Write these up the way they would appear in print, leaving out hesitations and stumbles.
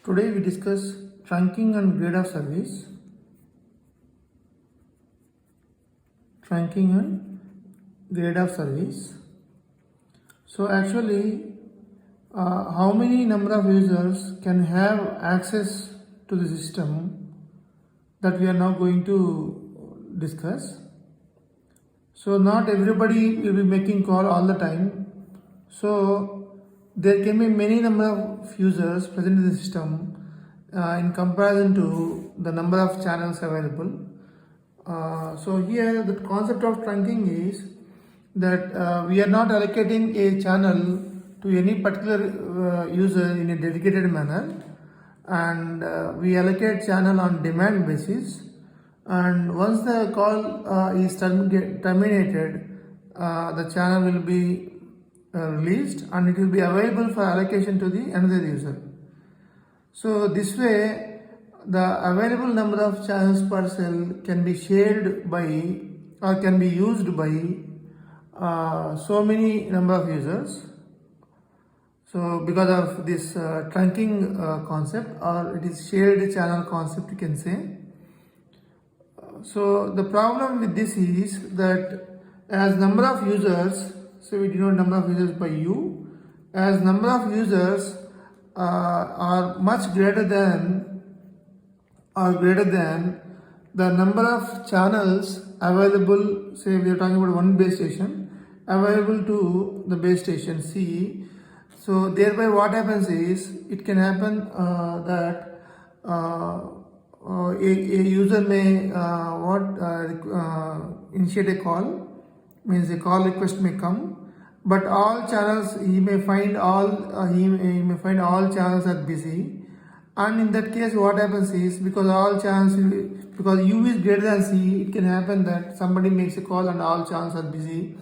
Today we discuss trunking and grade of service. Trunking and grade of service. So actually, how many number of users can have access to the system, that we are now going to discuss. So not everybody will be making call all the time. So there can be many number of users present in the system in comparison to the number of channels available. So here the concept of trunking is that we are not allocating a channel to any particular user in a dedicated manner, and we allocate channel on demand basis, and once the call is terminated, the channel will be released and it will be available for allocation to the another user. So this way the available number of channels per cell can be shared by or can be used by so many number of users. So because of this trunking concept, or it is shared channel concept, you can say. So the problem with this is that as number of users, so we denote number of users by U, as number of users are much greater than the number of channels available, say we are talking about one base station available to the base station C. So thereby what happens is, it can happen that a user may initiate a call, means a call request may come, but all channels he may find all channels are busy, and in that case what happens is, because U is greater than C, it can happen that somebody makes a call and all channels are busy,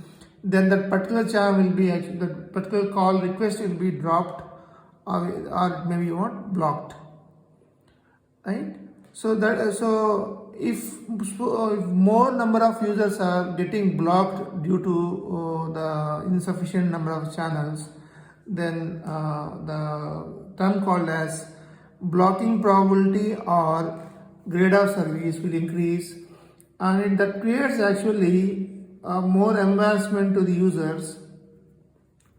then that particular channel will be that particular call request will be dropped, or maybe blocked, right? So if more number of users are getting blocked due to the insufficient number of channels, then the term called as blocking probability or grade of service will increase, and that creates actually more embarrassment to the users,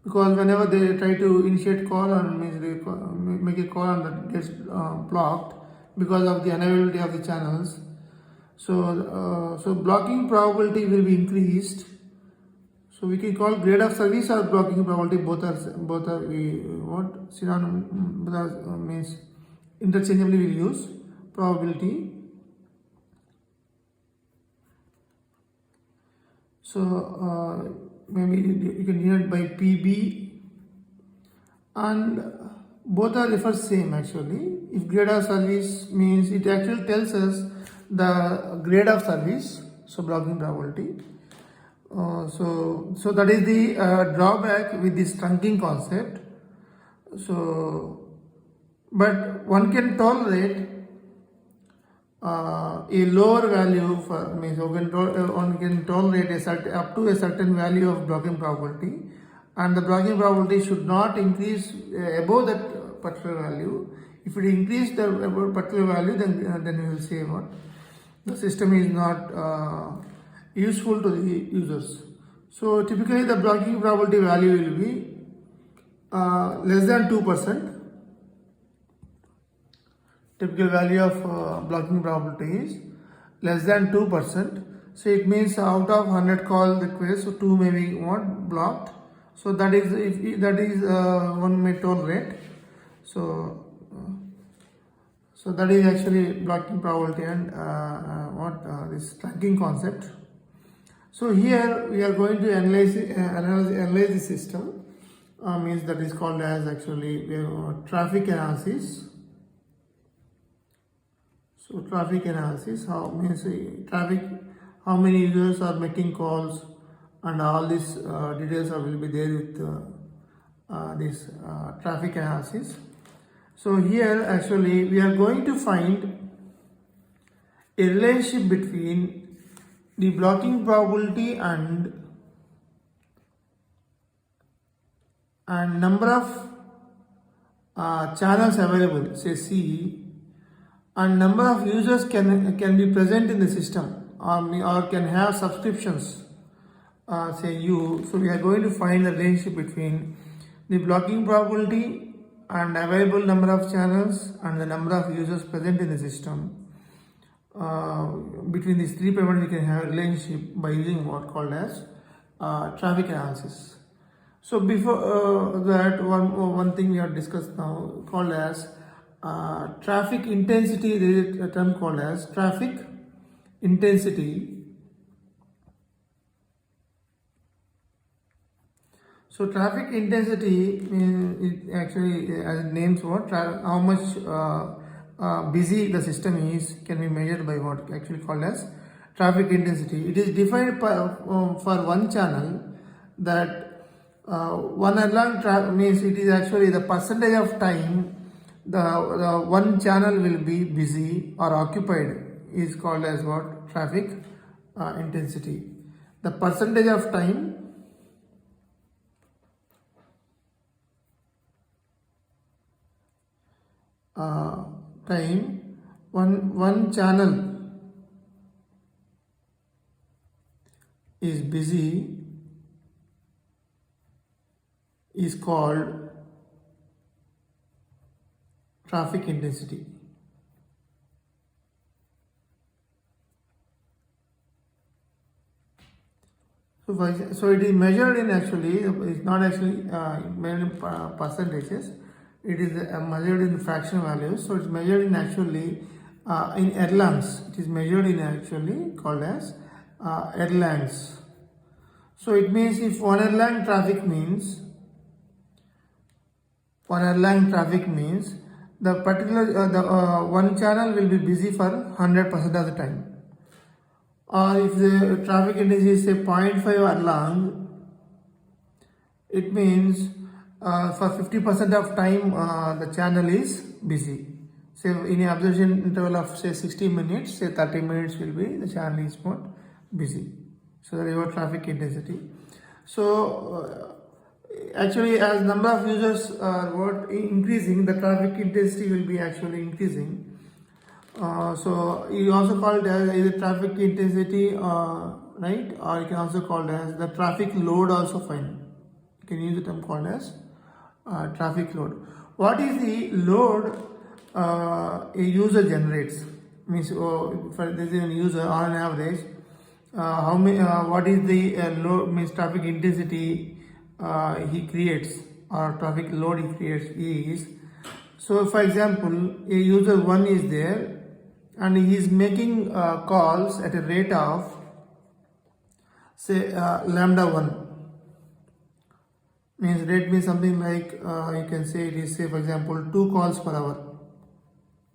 because whenever they try to initiate call and make a call and that gets blocked because of the unavailability of the channels. So blocking probability will be increased. So we can call grade of service or blocking probability, both are synonym, both are, means interchangeably we will use probability. So maybe you can denote by PB, and both are refers same actually. If grade of service means, it actually tells us the grade of service, so blocking probability. So that is the drawback with this trunking concept. So, but one can tolerate a lower value for, means one can tolerate up to a certain value of blocking probability, and the blocking probability should not increase above that particular value. If it increase the above particular value, then we will say what the system is not useful to the users. So typically the blocking probability value will be less than 2%. Typical value of blocking probability is less than 2%. So it means out of 100 call requests, so 2 may be blocked. So that is, if that is one may tolerate. So that is actually blocking probability and this trunking concept. So here we are going to analyze the system. Means that is called as actually traffic analysis. So traffic analysis, how many users are making calls, and all these details will be there with this traffic analysis. So here actually we are going to find a relationship between the blocking probability and number of channels available, say C, and number of users can be present in the system, or can have subscriptions, say U. So we are going to find the relationship between the blocking probability and available number of channels and the number of users present in the system. Between these three parameters we can have a relationship by using what called as traffic analysis. So before that, one thing we have discussed now called as traffic intensity. There is a term called as traffic intensity. So traffic intensity it actually, as it names what, how much busy the system is can be measured by what actually called as traffic intensity. It is defined for one channel that one along means it is actually the percentage of time the one channel will be busy or occupied is called as what, traffic intensity. The percentage of time one channel is busy is called traffic intensity. So it is measured in actually, it's not actually measured in percentages. It is measured in fraction values. So it's measured in actually in erlangs. It is measured in actually called as erlangs. So it means if one erlang traffic means the particular one channel will be busy for 100% of the time. Or if the traffic intensity is say 0.5 erlang, it means for 50% of time the channel is busy. Say in an observation interval of say 60 minutes, say 30 minutes will be the channel is not busy. So that is your traffic intensity. So actually as number of users are increasing, the traffic intensity will be actually increasing. So you also call it as either traffic intensity, right? Or you can also call it as the traffic load also fine. You can use the term called as traffic load. What is the load a user generates? Means for this is a user on average, how many? What is the load? Means traffic intensity he creates or traffic load he creates is. So for example, a user 1 is there and he is making calls at a rate of say lambda 1. Means rate means something like you can say it is say for example 2 calls per hour.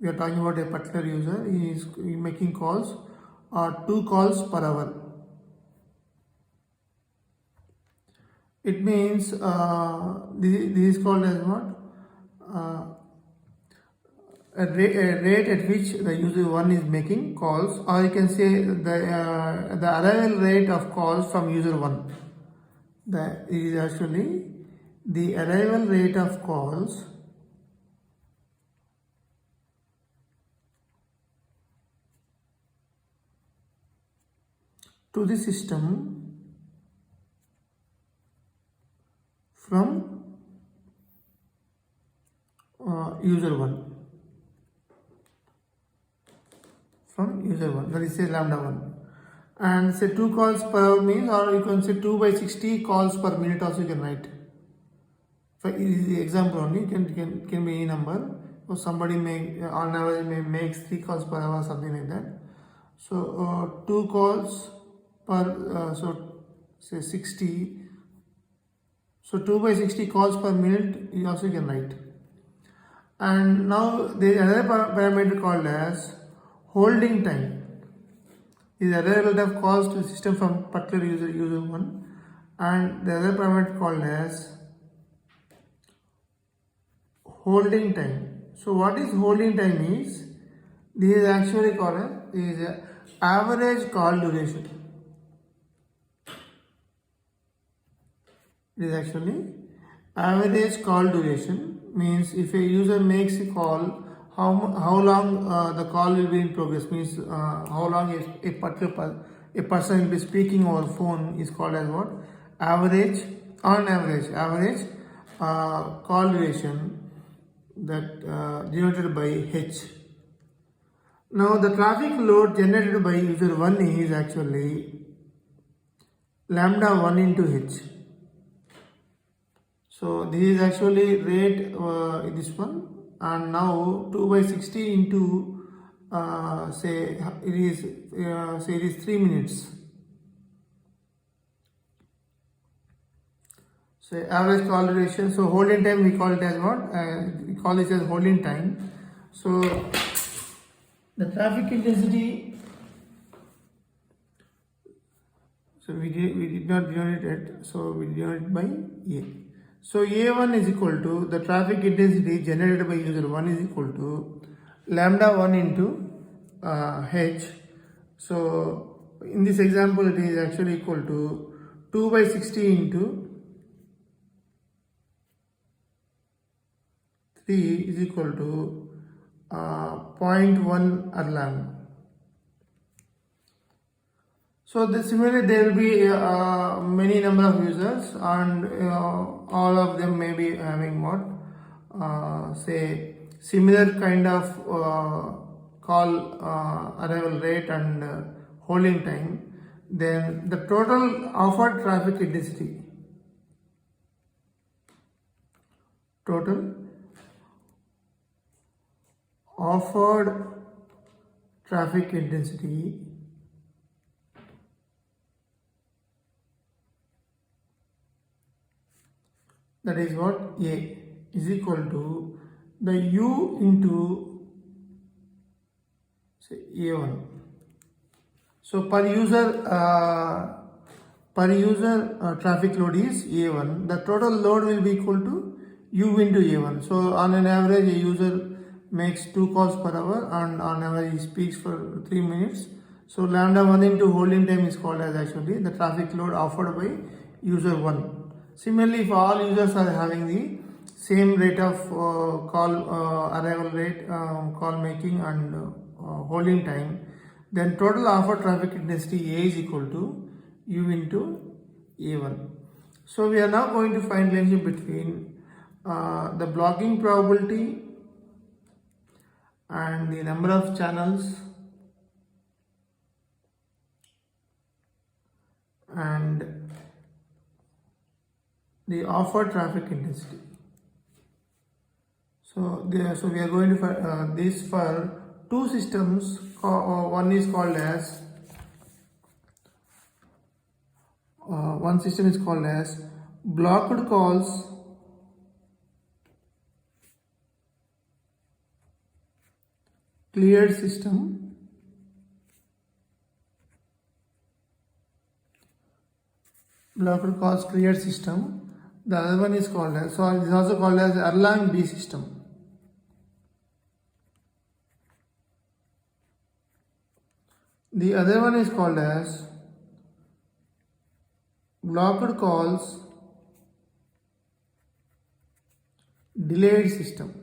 We are talking about a particular user, he is making calls or 2 calls per hour. It means this is called as what? A rate at which the user 1 is making calls, or you can say the arrival rate of calls from user 1. That is actually the arrival rate of calls to the system from user 1. From user 1, that is say lambda 1. And say 2 calls per hour means, or you can say 2/60 calls per minute also you can write. For the example only, can be any number. So somebody may on average may makes 3 calls per hour, something like that. So 2 calls per so say 60. So 2/60 calls per minute you also can write. And now there is another parameter called as holding time. Is the arrival rate of calls to the system from particular user 1, and the other parameter called as holding time. So what is holding time is, this is actually called as average call duration. It is actually average call duration means if a user makes a call, how long the call will be in progress, means how long a particular a person will be speaking over phone is called as what? Average, on average call duration that denoted by H. Now the traffic load generated by user 1 is actually lambda 1 into H. So this is actually rate this one, and now 2 by 60 into say it is 3 minutes. So average call duration. So holding time we call it as what? We call this as holding time. So the traffic intensity. So we did not denote it. So we denote it by A. So A1 is equal to the traffic intensity generated by user 1 is equal to lambda 1 into H. So in this example it is actually equal to 2 by 60 into 3 is equal to 0.1 Erlang. So similarly there will be many number of users, and all of them may be having what say similar kind of call arrival rate and holding time. Then the total offered traffic intensity, total offered traffic intensity that is what A is equal to the U into say A1. So per user traffic load is A1. The total load will be equal to U into A1. So on an average a user makes 2 calls per hour, and on average he speaks for 3 minutes. So lambda 1 into holding time is called as actually the traffic load offered by user 1. Similarly, if all users are having the same rate of call arrival rate, call making and holding time, then total offered traffic intensity A is equal to U into A1. So we are now going to find relationship between the blocking probability and the number of channels and the offered traffic intensity. So we are going to find this for two systems. One is called as one system is called as blocked calls cleared system, blocked calls cleared system. The other one is called as, so it is also called as Erlang B system. The other one is called as blocked calls delayed system.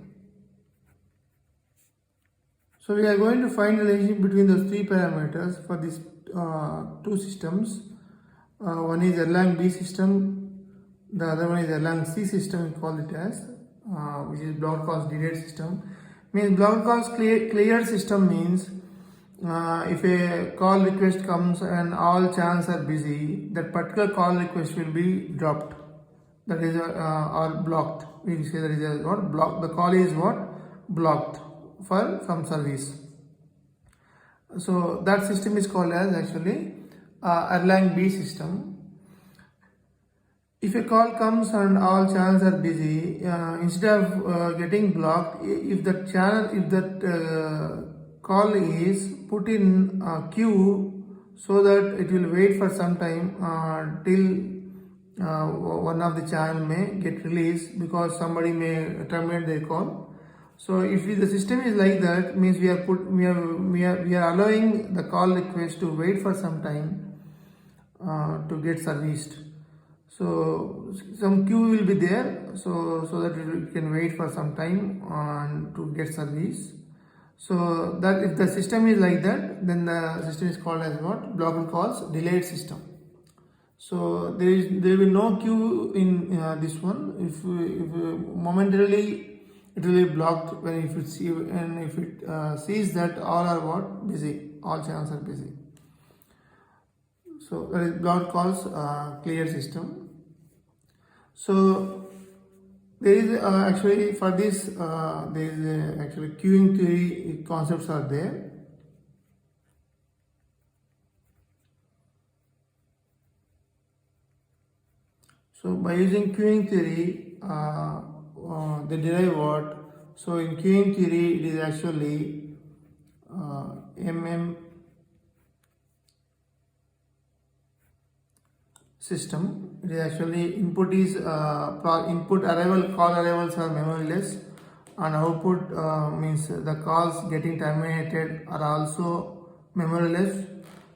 So we are going to find the relationship between those three parameters for these two systems. One is Erlang B system, the other one is Erlang C system, we call it as, which is blocked calls delayed system. Means blocked calls cleared system means if a call request comes and all channels are busy, that particular call request will be dropped. That is or blocked. We say that is what blocked. The call is what blocked for some service. So that system is called as actually Erlang B system. If a call comes and all channels are busy, instead of getting blocked, if that call is put in queue so that it will wait for some time till one of the channel may get released because somebody may terminate their call. So if the system is like that, means we are allowing the call request to wait for some time to get serviced. So some queue will be there, so that you can wait for some time and to get service. So that if the system is like that, then the system is called as what? Blocker calls delayed system. So there will be no queue in this one. If momentarily it will be blocked when if it see and if it sees that all are what busy, all channels are busy. So that is block calls clear system. So there is actually for this there is actually queuing theory concepts are there. So by using queuing theory, they derive what? So in queuing theory, it is actually MM system. It is actually input is input arrival call arrivals are memoryless, and output means the calls getting terminated are also memoryless.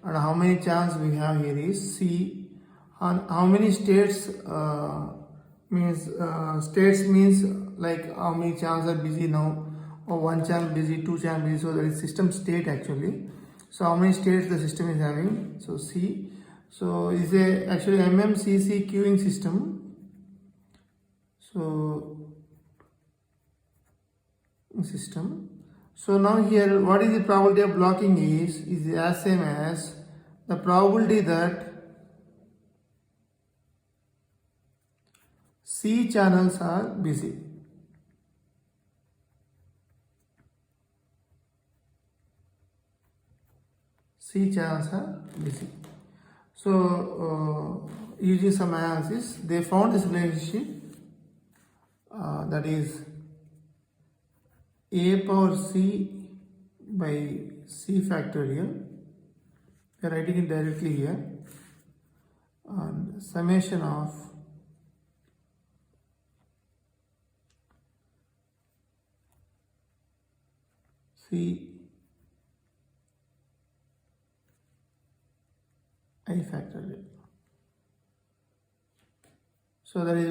And how many channels we have here is C. And how many states means like how many channels are busy now, or one channel busy, two channel busy. So that is system state actually. So how many states the system is having? So C. So is a actually MMCC queuing system. So system. So now here, what is the probability of blocking is as same as the probability that C channels are busy. C channels are busy. So using some analysis, they found this relationship that is A power C by C factorial. We are writing it directly here, and summation of C I factorial. So that is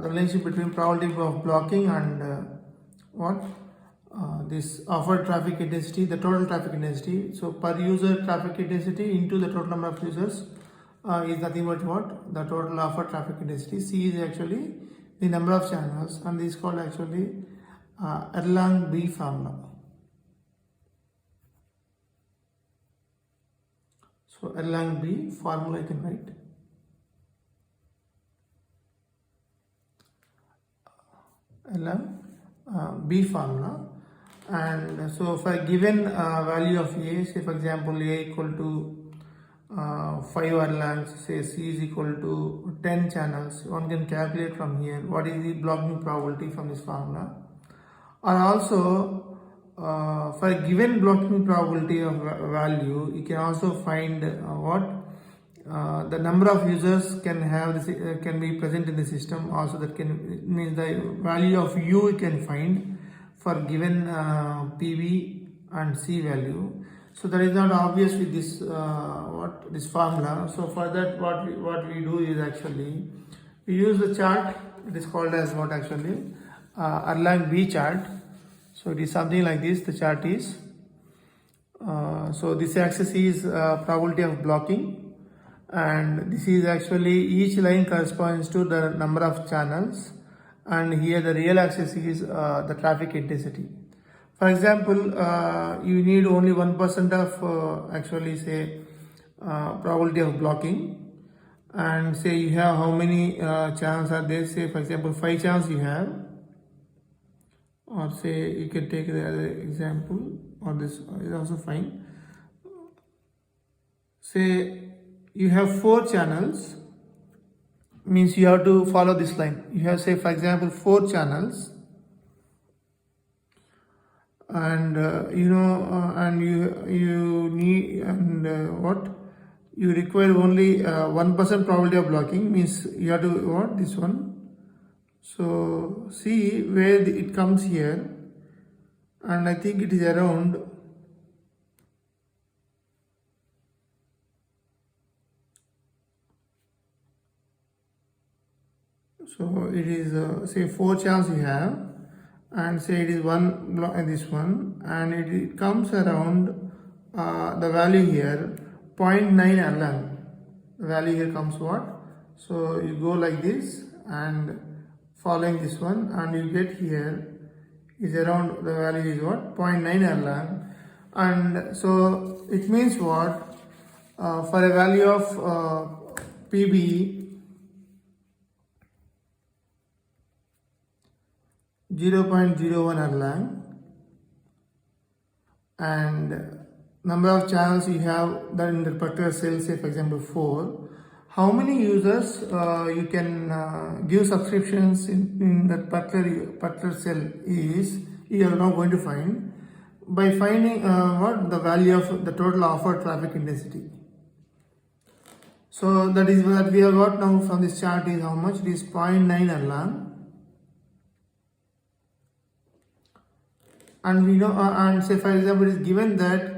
the relationship between probability of blocking and this offered traffic intensity, the total traffic intensity. So per user traffic intensity into the total number of users is nothing but what? The total offered traffic intensity. C is actually the number of channels, and this is called actually Erlang-B formula. So Erlang-B formula you can write. Erlang-B formula. And so for a given value of A, say for example A equal to 5 Erlangs, say C is equal to 10 channels, one can calculate from here what is the blocking probability from this formula. Or also for a given blocking probability of value, you can also find the number of users can have this, can be present in the system. Also that can means the value of U you can find for given PV and C value. So that is not obvious with this this formula. So for that what we do is actually we use the chart. It is called as what actually Erlang-B chart. So it is something like this. The chart is so this axis is probability of blocking, and this is actually each line corresponds to the number of channels, and here the real axis is the traffic intensity. For example, you need only 1% of actually say probability of blocking, and say you have how many channels are there. Say for example 5 channels you have, or say you can take the other example, or this is also fine. Say you have 4 channels, means you have to follow this line. You have say for example 4 channels, and and you need and you require only 1% probability of blocking, means you have to this one. So see where it comes here, and I think it is around So it is say 4 channels you have, and say it is one block this one, and it comes around the value here 0.9 Erlang. The value here comes what? So you go like this and following this one, and you get here is around the value is what 0.9 Erlang, and so it means what for a value of PB 0.01 Erlang, and number of channels you have that in the particular cell, say for example 4, how many users you can give subscriptions in that particular cell is you are now going to find by finding what the value of the total offered traffic intensity. So that is what we have got now from this chart is how much? It is 0.9 Erlang. And we know, and say for example, it is given that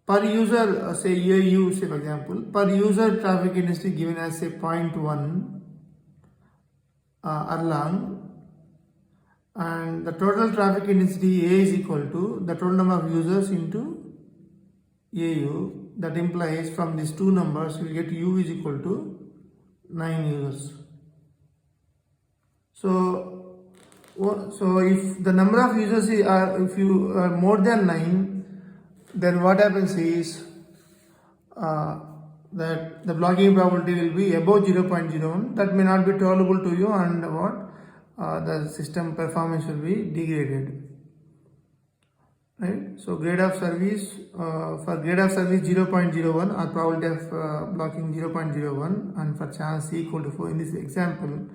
per user, say AU, say for example, per user traffic intensity given as say 0.1 Erlang, and the total traffic intensity A is equal to the total number of users into AU. That implies from these two numbers you will get U is equal to 9 users. So if the number of users if you are more than 9, then what happens is that the blocking probability will be above 0.01. That may not be tolerable to you, and the system performance will be degraded. Right? So grade of service for grade of service 0.01 or probability of blocking 0.01, and for channel C equal to 4. In this example,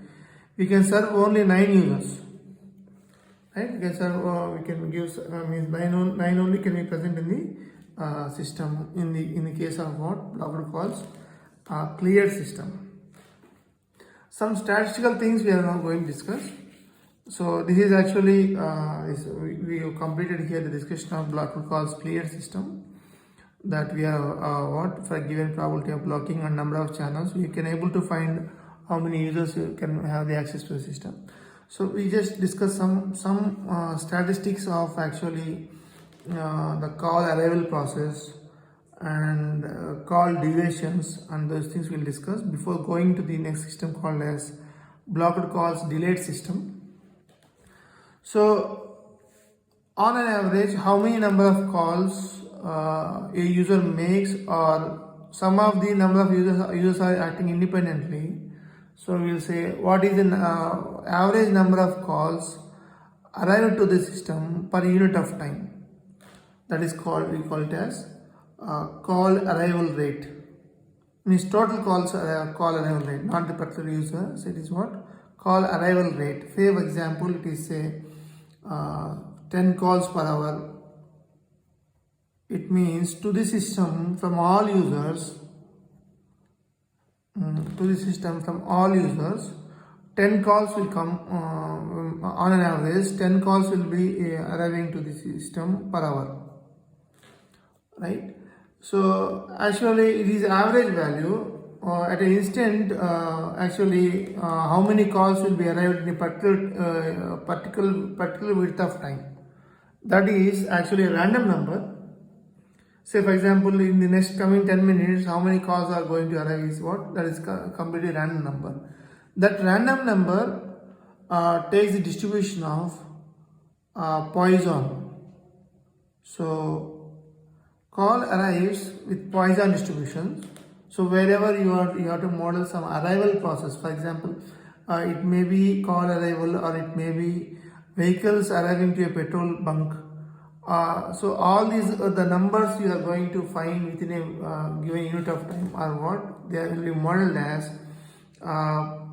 we can serve only 9 users. Right? We can serve. We can give means 9 only can be present in the system. In the case of what blocked calls cleared system. Some statistical things we are now going to discuss. So this is actually we have completed here the discussion of blocked calls cleared system, that we have what for a given probability of blocking and number of channels we can able to find how many users can have the access to the system. So we just discuss some statistics of actually the call arrival process and call durations, and those things we'll discuss before going to the next system called as blocked calls delayed system. So on an average, how many number of calls a user makes, or some of the number of users are acting independently. So we'll say what is the average number of calls arrive to the system per unit of time. That is called, we call it as call arrival rate. Means total calls call arrival rate, not the particular user. So it is what call arrival rate. For example, it is say 10 calls per hour. It means to the system from all users. To the system from all users, 10 calls will come on an average. 10 calls will be arriving to the system per hour, right? So actually it is average value at an instant. Actually how many calls will be arrived in a particular width of time. That is actually a random number. Say for example, in the next coming 10 minutes, how many calls are going to arrive is what? That is completely random number. That random number takes the distribution of Poisson. So call arrives with Poisson distribution. So wherever you have to model some arrival process. For example, it may be call arrival, or it may be vehicles arriving to a petrol bunk. So all these the numbers you are going to find within a given unit of time are what they will be modeled as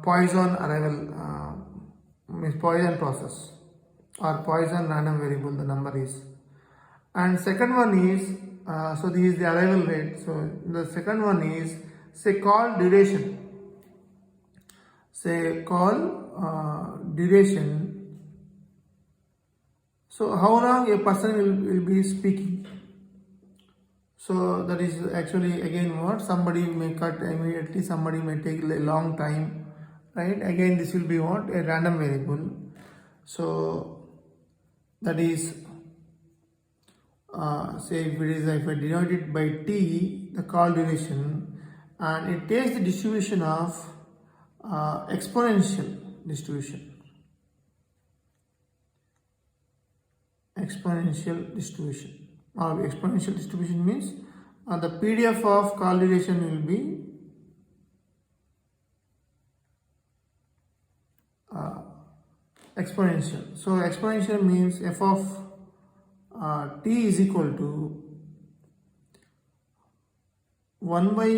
Poisson arrival, means Poisson process, or Poisson random variable the number is. And second one is so this is the arrival rate. So the second one is say call duration. Say call duration. So how long a person will be speaking. So that is actually again what somebody may cut immediately, somebody may take a long time, right? Again, this will be what? A random variable. So that is, say if I denote it by t, the call duration, and it takes the distribution of exponential distribution. Exponential distribution, or exponential distribution means the PDF of call duration will be exponential. So exponential means f of t is equal to 1 by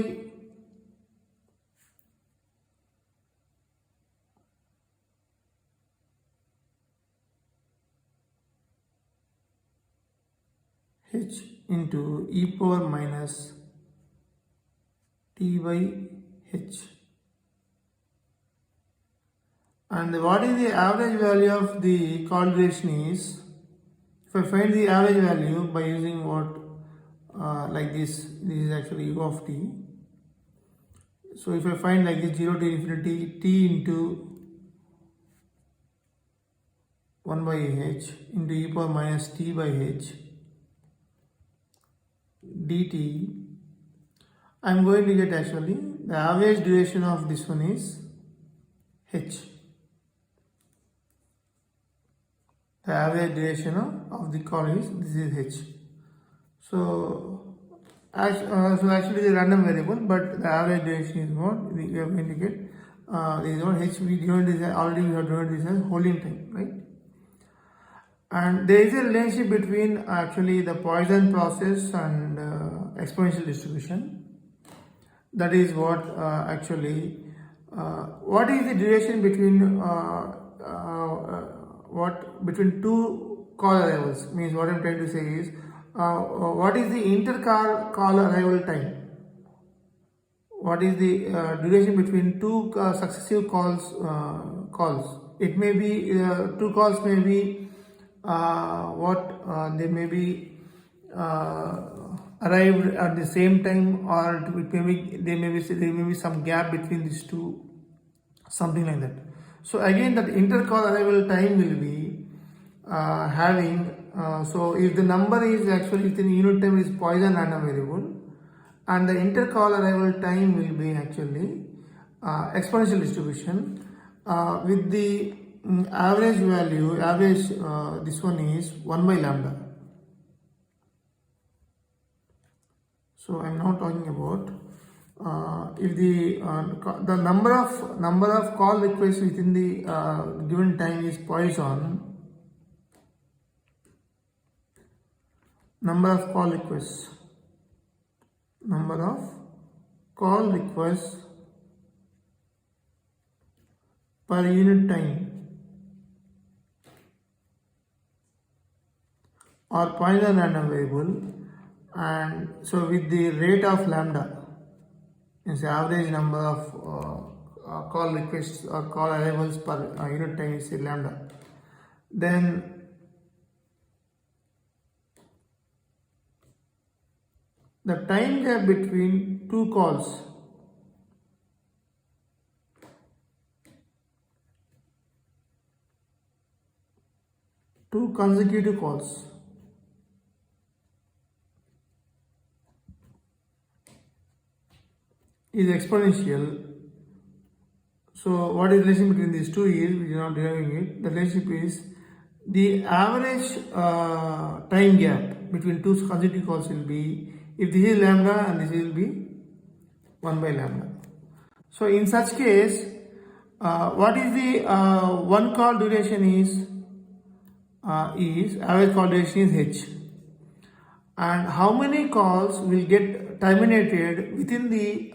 h into e power minus t by h. And what is the average value of the call duration is, if I find the average value by using what, like this is actually u of t. So if I find like this 0 to infinity t into 1 by h into e power minus t by h dt, I am going to get actually the average duration of this one is h. The average duration of the call is, this is h. So actually the random variable, but the average duration is what we are going to get. This is what h, we given this already, we have given this as holding time, right? And there is a relationship between actually the Poisson process and exponential distribution. That is what actually, what is the duration between between two call arrivals? Means what I'm trying to say is, what is the call arrival time? What is the duration between two successive calls? It may be two calls may be they may be arrived at the same time, or it may be there may be some gap between these two, something like that. So again, that intercall arrival time will be having, so if the number is actually within unit time is Poisson random variable, and the intercall arrival time will be actually exponential distribution with the average value, this one is 1 by lambda. So I am now talking about if the number of call requests within the given time is Poisson, number of call requests per unit time or Poisson random variable, and so with the rate of lambda, is the average number of call requests or call arrivals per unit time is lambda, then the time gap between two calls two consecutive calls is exponential. So what is the relationship between these two is, we are not deriving it. The relationship is the average time gap between two consecutive calls will be, if this is lambda and this will be 1 by lambda. So in such case, what is the one call duration is average call duration is h, and how many calls will get terminated within the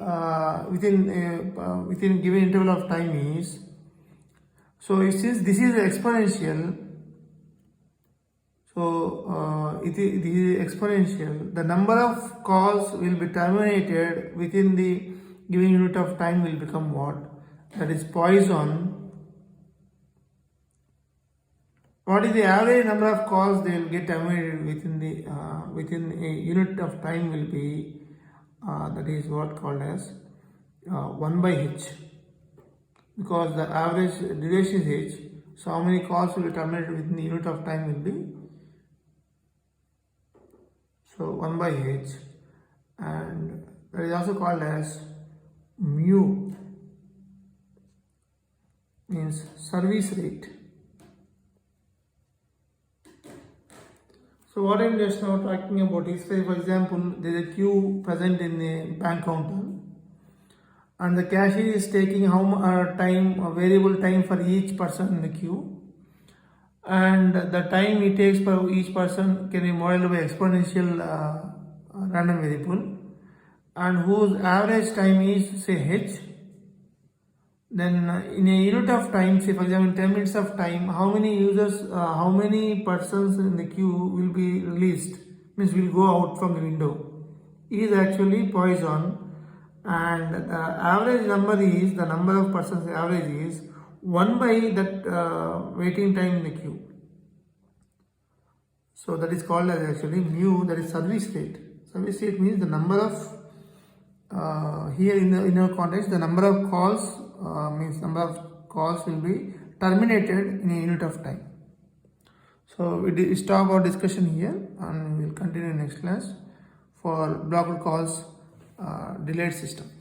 within given interval of time is, so since this is exponential, so this is exponential, the number of calls will be terminated within the given unit of time will become what? That is Poisson. What is the average number of calls they will get terminated within a unit of time will be that is what called as 1 by h. because the average duration is h. So how many calls will be terminated within the unit of time will be, so 1 by h, and that is also called as mu, means service rate. So what I'm just now talking about is, say for example, there is a queue present in a bank counter, and the cashier is taking how variable time for each person in the queue, and the time it takes for each person can be modeled by exponential random variable, and whose average time is say h. Then in a unit of time, say for example 10 minutes of time, how many persons in the queue will be released, means will go out from the window, is actually Poisson, and the average number is, the number of persons average is 1 by that waiting time in the queue. So that is called as actually mu, that is service rate. Service rate means the number of, here in our context, the number of calls means number of calls will be terminated in a unit of time. So we stop our discussion here, and we will continue next class for blocked calls delayed system.